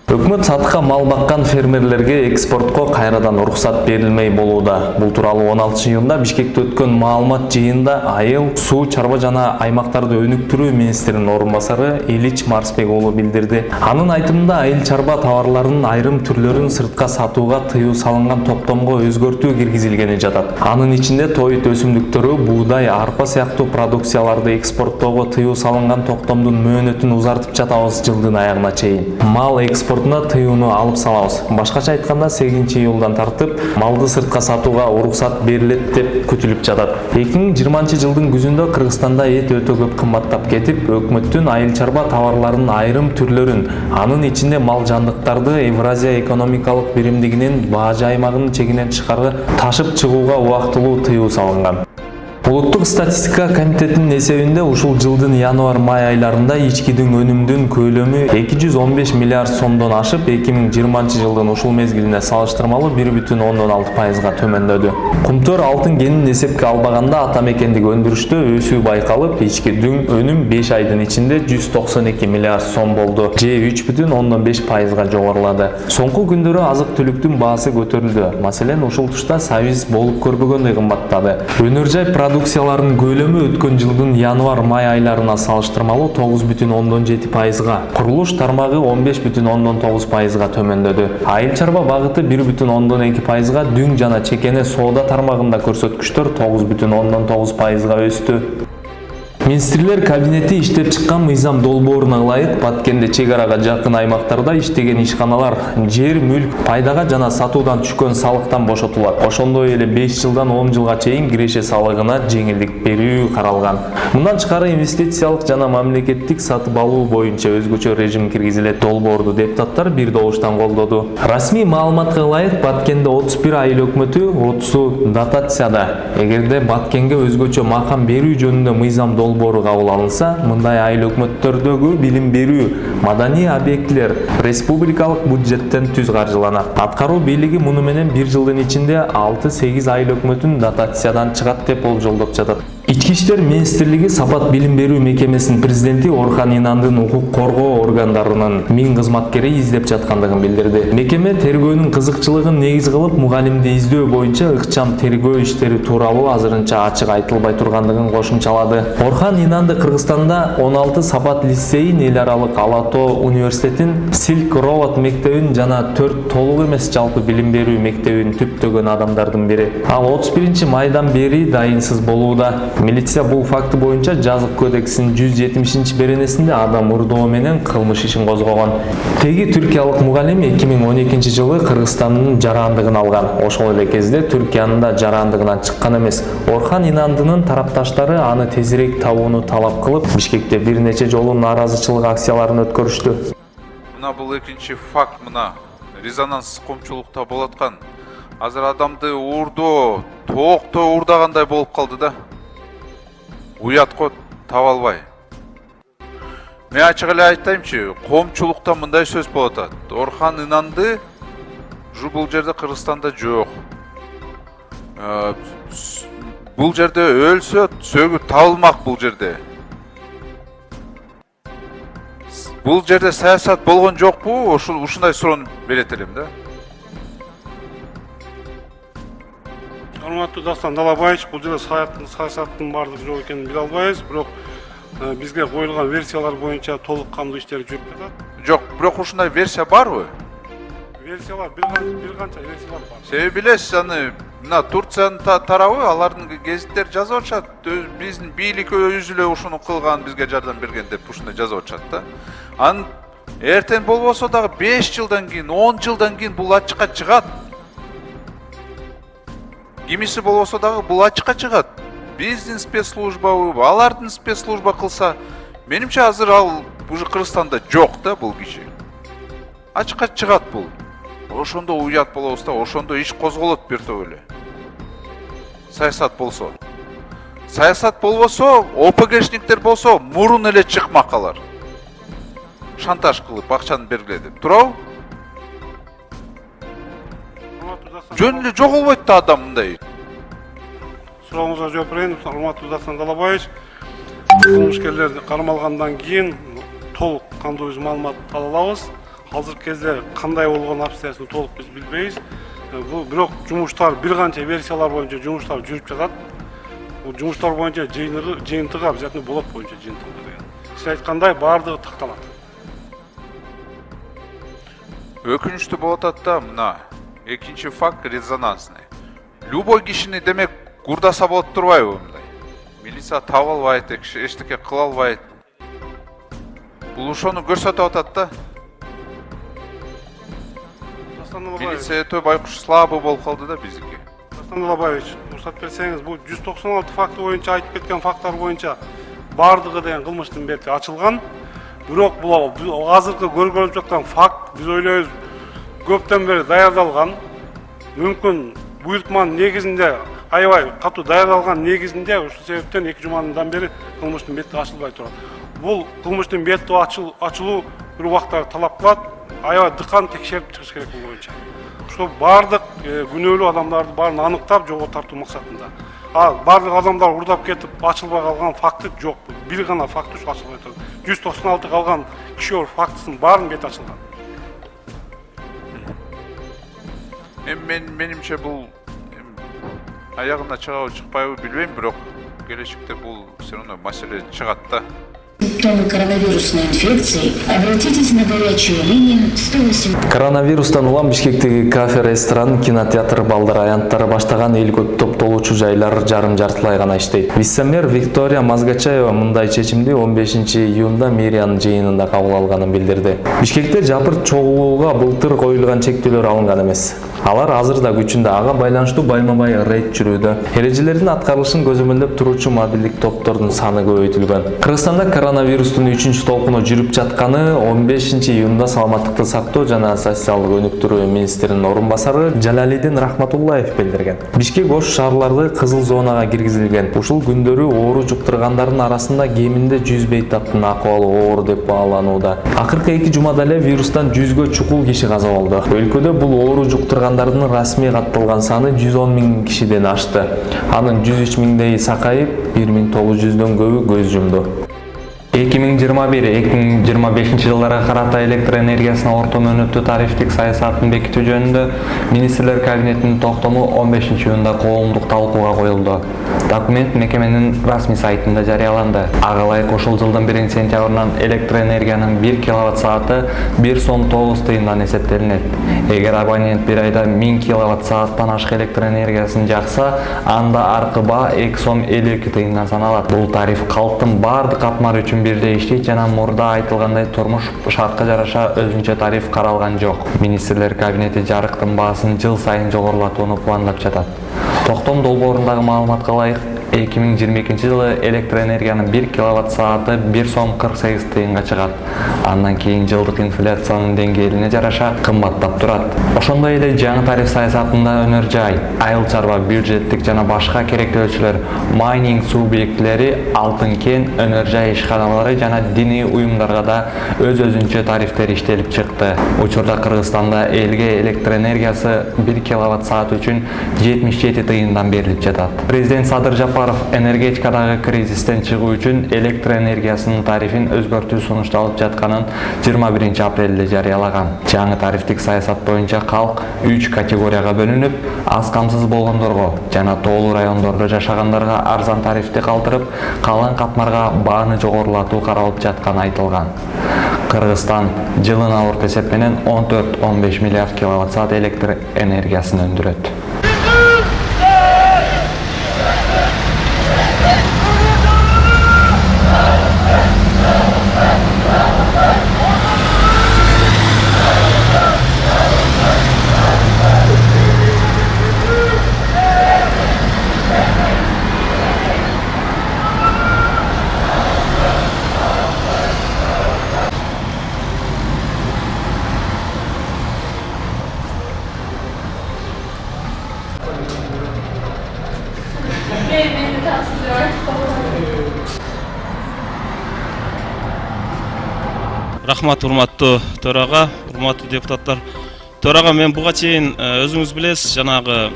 Өкмөт сатыкка мал баккан фермерлерге экспортко кайрадан уруксат берилмей болууда. Бул тууралуу 16-июнда Бишкекте өткөн маалымат жыйынында Айыл, суу, чарба жана аймактарды өнүктүрүү министринин орун басары Илич Марсбек уулу билдирди. Анын айтымында айыл чарба товарларынын айрым түрлөрүн сыртка сатууга тыюу салынган топтомго өзгөртүү киргизилгени жатат. Анын ичинде тоют өсүмдүктөрү, буудай, арпа сыяктуу продукцияларды экспорттоого тыюу салынган токтомдун мөөнөтүн узартып жатабыз жылдын аягына чейин. Мал экспортуна тыюуну алып салабыз. Башкача айтканда 8-июлдан тартып малды сыртка сатууга уруксат берилет деп күтүлүп жатат. 2020 жылдын күзүндө Кыргызстанда эт өтө көп кымбаттап кетип, өкмөттүн айыл чарба товарларынын айрым түрлөрүн, анын ичинде мал жандыктарды Евразия экономикалык биримдигинин бажы аймагынын чегинен тышкары ташып чыгууга убактылуу тыюу салынган. Улуттук статистика комитетинин эсебинде ушул жылдын январь-май айларында ичкидин өнүмдүн көлөмү 215 миллиард сомдон ашып, 2020 жылдын ушул мезгилине салыштырмалуу 1,6%га төмөндөдү. Кумтөр алтын кенин эсепке албаганда ата мекендик өндүрүштө өсүү байкалып, ичкидин өнүм 5 айдын ичинде 192 миллиард сом болду, же 3,5%га жогорулады. Соңку күндөрү азык-түлүктүн баасы көтөрүлдү. Маселен, ушул тушта сабиз болуп көрбөгөндөй кымбаттады. Өнөр жай продукцияларынын көлөмү өткөн жылдын январь-май айларына салыштырмалуу 9,7%га, курулуш тармагы 15,9%га төмөндөдү. Айыл чарба багыты 1,2%га, дүң жана чекене соода тармагында көрсөткүчтөр 9,9%га өстү. Министрлер кабинети иштеп чыккан мыйзам долбооруна ылайык Баткенде чек арага жакын аймактарда иштеген ишканалар жер, мүлк, пайдага жана сатуудан түшкөн салыктан бошотулат. Ошондой эле 5 жылдан 10 жылга чейин киреше салыгына жеңилдик берүү каралган. Мындан тышкары инвестициялык жана мамлекеттик сатып алуу боюнча өзгөчө режим киргизилет. Долбоорду депутаттар бир добуштан колдоду. Расмий маалыматка ылайык Баткенде 31 айыл өкмөтү, 30 дотацияда. Эгерде Баткенге өзгөчө макам берүү жөнүндө мыйзам долбоору кабыл алынса, мындай айыл өкмөттөрдөгү билим берүү, маданий объектилер республикалык бюджеттен түз каржыланат. Аткаруу бийлиги муну менен бир жылдын ичинде 6-8 айыл өкмөтүн дотациядан чыгат деп болжолдоп жатат. Ички иштер министрлиги Сапат билим берүү мекемесинин президенти Орхан Инандын укук коргоо органдарынын 1000 кызматкери издеп жаткандыгын билдирди. Мекеме тергөөнүн кызыкчылыгын негиз кылып, мугалимди издөө боюнча ыкчам тергөө иштери тууралуу азырынча ачык айтылбай тургандыгын кошумчалады. Орхан Инанды Кыргызстанда 16 Сапат лицейин, эл аралык Ала Тоо университетин, Silk Road мектебин жана 4 толук эмес жалпы билим берүү мектебин түптөгөн адамдардын бири. Ал 31 майдан бери дайынсыз болууда. Милиция бул факты боюнча жазык кодексинин 170-беренесинде адам урдоо менен кылмыш ишин козгогон. Теги түркиялык мугалим 2012 жылы Кыргызстандын жарандыгын алган. Ошол эле кезде Түркиянын да жарандыгынан чыккан эмес. Орхан Инандынын тарапташтары аны тезирээк табууну талап кылып, Бишкекте бир нече жолу нааразычылык акцияларын өткөрүштү. Мына бул экинчи факт, мына резонанс коомчулукта болуп аткан. Азыр адамды урдоо, тоокто урдагандай болуп калды да. Уятко таба албай. Мен ачык эле айтайымчы, коомчулукта мындай сөз болуп атат. Орхан Инанды бул жерде Кыргызстанда жок. Бул жерде өлсө, сөгүп табылмак бул жерде. Бул жерде саясат болгон жокпу? Ушундай суроону берет элем да. Урматтуу Дастан Далабаевич, бул жерде саясаттын бардыгы жок экенин биле албайбыз, бирок бизге коюлган версиялар боюнча толук кандуу иштер жүрүп жатат. Жок, бирок ушундай версия барбы? Версиялар бир канча версиялар бар. Себеби билесиз, аны мына Турциянын тарабы, алардын гезиттер жазып атышат. Биздин бийлик өзү эле ушуну кылган, бизге жардам берген деп ушундай жазып атышат да. Анын эртең болбосо дагы 5 жылдан кийин, 10 жылдан кийин бул ачыкка чыгат. Кимиси болбосо дагы бул ачыкка чыгат. Биздин спецслужбабы, алардын спецслужба кылса, менимче азыр ал уже Кыргызстанда жок да бул киши. Ачыкка чыгат бул. Ошондо уят болобуз да, ошондо иш козголот бир топ эле. Саясат болсо. Саясат болбосо, ОПГшниктер болсо, мурун эле чыкмак алар. Шантаж кылып, акчаны бергиле деп. Туурабы? Жөн эле жоголбойт да адам мындай. Сурооңузга жооп берейин, урматтуу Дастан Далабаевич. Кылмышкерлерди кармалгандан кийин толук кандуу маалымат ала алабыз. азыркы кезде кандай болгон обстоятельствону толук биз билбейбиз. Бул бирок жумуштар бир канча версиялар боюнча жумуштар жүрүп жатат. Бул жумуштар боюнча жыйынтыгы обязательно болот боюнча жыйынтыгы деген. Сиз айткандай баардыгы такталат. Өкүнүчтүү болуп атат да мына экинчи факт резонансный. Любой кишини демек курдаса болот турбайбы мындай? Милиция таба албайт, эчтеке кыла албайт. Бул ошону көрсөтүп атат да. Милиция өтө байкуш слабый болуп калды да биздики. Дастан Алабаевич, уруксат берсеңиз, бул 196 факты боюнча айтып кеткен факттар боюнча баардыгы деген кылмыштын бети ачылган. Бирок бул азыркы көргөнүп жаткан факт биз ойлойбуз көптөн бери даярдалган. Мүмкүн буйртманын негизинде аябай катуу даярдалган негизинде ушул себептен 2 жумадан бери кылмыштын бети ачылбай турат. Бул кылмыштын бети ачылуу бир убактар талап кылат. Аябай дыкан текшерип чыгыш керек бул боюнча. Ошо баардык күнөөлүү адамдарды баарын аныктап жолго тартуу максатында. Баардык адамдар урдап кетип ачылбай калган факты жок. Бир гана факты ушу ачылбай турат. 196 калган киши фактысынын баарын бети ачылган. Менимче бул аягына чыгабы чыкпайбы билбейм, бирок келечекте бул все равно маселе чыгат да. Симптомы коронавирусной инфекции, обратитесь на горячую линию 108. Коронавирустан улам Бишкектеги кафе, ресторан, кинотеатр, балдар аянттары баштаган эл көп топтолуучу жайлар жарым-жартылай гана иштейт. Вице-мэр Виктория Мазгачаева мындай чечимди 15 июнда мэриянын жыйынында кабыл алганын билдирди. Бишкекте жапырт чогулууга былтыр коюлган чектөөлөр алынган эмес. Алар азырда күчүндө, ага байланыштуу байма-бай рейд жүрүүдө. Эрежелердин аткарылышын көзөмөлдөп туруучу мобилдик топтордун саны көбөйтүлгөн. Кыргызстанда коронавирустун 3-чү толкуну жүрүп жатканы 15 июнда Саламаттыкты сактоо жана социалдык өнүктүрүү министринин орун басары Жалалидин Рахматуллаев билдирген. Бишкек ош шаарлары кызыл зонага киргизилген. Ушул күндөрү оору жуктургандардын арасында кеминде 100 бейтаптын акыбалы оор деп бааланууда. Акыркы 2 жумада эле вирустан 100гө чукул киши каза болду. Өлкөдө бул оору жуктургандардын расмий катталган саны 110 000 кишиден ашты. Анын 103 000 сакайып, 1900дөн көбү көз жумду. 2021-2025 жылдарга карата электр энергиясына орто мөөнөттүү тарифтик саясатын бекитүү жөнүндө министрлер кабинетинин токтому 15 июнда коомдук талкууга коюлду. Документ мекеменин расмий сайтында жарыяланды. Ага ылайык ушул жылдын 1-сентябрынан электр энергиянын 1 киловатт сааты 1 сом 9 тыйындан эсептелинет. Эгер абонент бир айда 1000 киловатт сааттан ашык электр энергиясын жакса, анда аркы баа 2 сом 52 тыйындан саналат. Бул тариф калктын бардык катмары үчүн бирдей иштейт жана мурда айтылгандай турмуш шартка жараша өзүнчө тариф каралган жок. Министрлер кабинети жарыктын баасын жыл сайын жогорулатууну пландап жатат. Токтом долбоорундагы маалыматка ылайык 2022 жылы электр энергиянын 1 киловатт сааты 1 сом 48 тыйынга чыгат. Андан кийин жылдык инфляциянын деңгээлине жараша кымбаттап турат. Ошондой эле жаңы тариф саясатында өнөр жай, айыл чарба, бюджеттик жана башка керектөөчүлөр, майнинг субъектилери, алтын кен, өнөр жай ишканалары жана диний уюмдарга да өз-өзүнчө тарифтер иштелип чыкты. Учурда Кыргызстанда элге электр энергиясы 1 киловатт саат үчүн 77 тыйындан берилип жатат. Президент Садыр Жапаров энергетикадагы кризистен чыгуу үчүн электр энергиясынын тарифин өзгөртүү сунушталып жатканын 21 апрелде жарыялаган. Жаңы тарифтик саясат боюнча калк 3 категорияга бөлүнүп, аз камсыз болгондорго жана тоолуу райондордо жашагандарга арзан тарифти калтырып, калан катмарга бааны жогорулатуу каралып жатканы айтылган. Кыргызстан жылына орто эсеп менен 14-15 миллиард киловатт саат электр энергиясын өндүрөт. Рахмат, урматтуу төрага, урматтуу депутаттар. Төрага, мен буга чейин өзүңүз билесиз, жанагы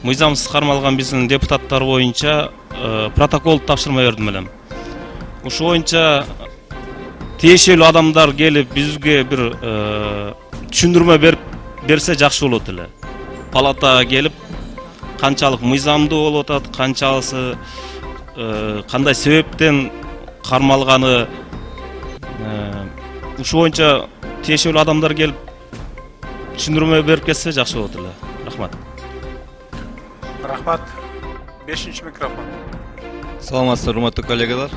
мыйзамсыз кармалган биздин депутаттар боюнча протокол тапшырма бердим элем. Ушу боюнча тиешелүү адамдар келип бизге бир түшүндүрмө берсе жакшы болот эле. Палатага келип канчалык мыйзамдуу болуп атат, канчасы кандай себептен кармалганы, ушул боюнча тиешелүү адамдар келип түшүндүрмө берип кетсе жакшы болот эле. Рахмат. Рахмат. 5-микрофон. Саламатсыздар, урматтуу коллегалар.